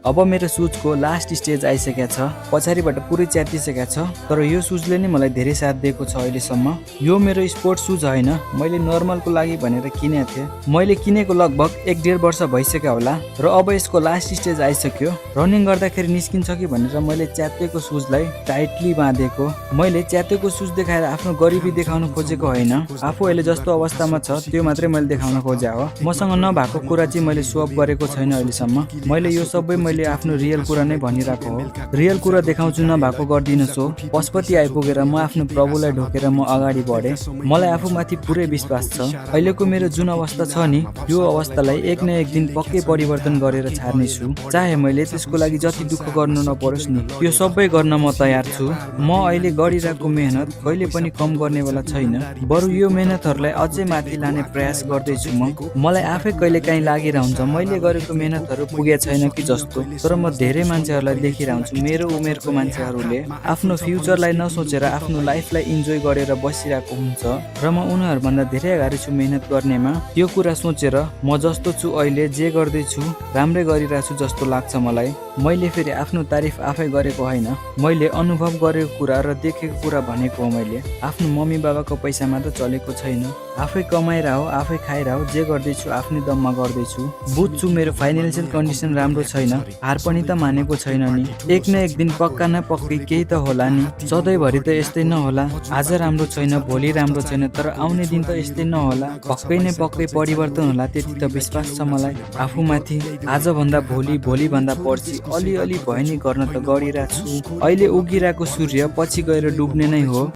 अब मेरो सुजको लास्ट स्टेज आइसकेको छ। पछाडिबाट पुरै च्यातिसकेको छ, तर यो सुजले नै मलाई धेरै साथ दिएको छ अहिलेसम्म। यो मेरो स्पोर्ट सुज होइन, मैले नर्मलको लागि भनेर किनेको थिएँ। मैले किनेको लगभग 1.5 वर्ष भइसक्यो होला र अब यसको लास्ट स्टेज आइसक्यो। रनिङ गर्दाखेरि निस्किन्छ कि भनेर मैले च्यातेको सुजलाई टाइटली बाँधेको। मैले च्यातेको सुज देखाएर आफ्नो गरिबी देखाउन खोजेको होइन, आफू अहिले जस्तो अवस्थामा छ त्यो मात्रै मैले देखाउन खोजे हो। मसँग नभएको कुरा चाहिँ मैले सो अप गरेको छैन अहिलेसम्म। मैले यो सबै मैले आफ्नो रियल कुरा नै भनिरहेको हो। रियल कुरा देखाउँछु, नभएको गर्दिनँ सो। पशुपति आइपुगेर म आफ्नो प्रभुलाई ढोकेर म अगाडि बढेँ। मलाई आफूमाथि पुरै विश्वास छ। अहिलेको मेरो जुन अवस्था छ नि, यो अवस्थालाई एक न एक दिन पक्कै परिवर्तन गरेर छाड्नेछु। चाहे मैले त्यसको लागि जति दुःख गर्नु नपरोस् नि, यो सबै गर्न म तयार छु। म अहिले गरिरहेको मेहनत कहिले पनि कम गर्नेवाला छैन, बरु यो मेहनतहरूलाई अझै माथि लाने प्रयास गर्दैछु। मलाई आफै कहिले काहीँ लागिरहन्छ मैले गरेको मेहनतहरू पुगेको छैन कि जस्तो। तर म धेरै मान्छेहरूलाई देखिरहन्छु, मेरो उमेरको मान्छेहरूले आफ्नो फ्युचरलाई नसोचेर आफ्नो लाइफलाई इन्जोय गरेर बसिरहेको हुन्छ र म उनीहरूभन्दा धेरै अगाडि छु मेहनत गर्नेमा। यो कुरा सोचेर म जस्तो छु अहिले जे गर्दैछु राम्रै गरिरहेछु जस्तो लाग्छ मलाई। मैले फेरि आफ्नो तारिफ आफै गरेको होइन, मैले अनुभव गरेको कुरा र देखेको कुरा भनेको हो। मैले आफ्नो मम्मी बाबाको पैसामा त चलेको छैन, आफै कमाइरह, आफै खाइरह, जे गर्दैछु आफ्नै दममा गर्दैछु। बुझ्छु मेरो फाइनेन्सियल कन्डिसन राम्रो छैन, हार पनि त मानेको छैन नि। एक न एक दिन पक्का न पक्कै केही त होला नि, सधैँभरि त यस्तै नहोला। आज राम्रो छैन, भोलि राम्रो छैन, तर आउने दिन त यस्तै नहोला, पक्कै नै पक्कै परिवर्तन होला, त्यति त विश्वास छ मलाई आफूमाथि। आजभन्दा भोलि, भोलिभन्दा पर्सि अलिअलि भए नि गर्न त गरिरहेको छु। अहिले उगिरहेको सूर्य पछि गएर डुब्ने नै हो।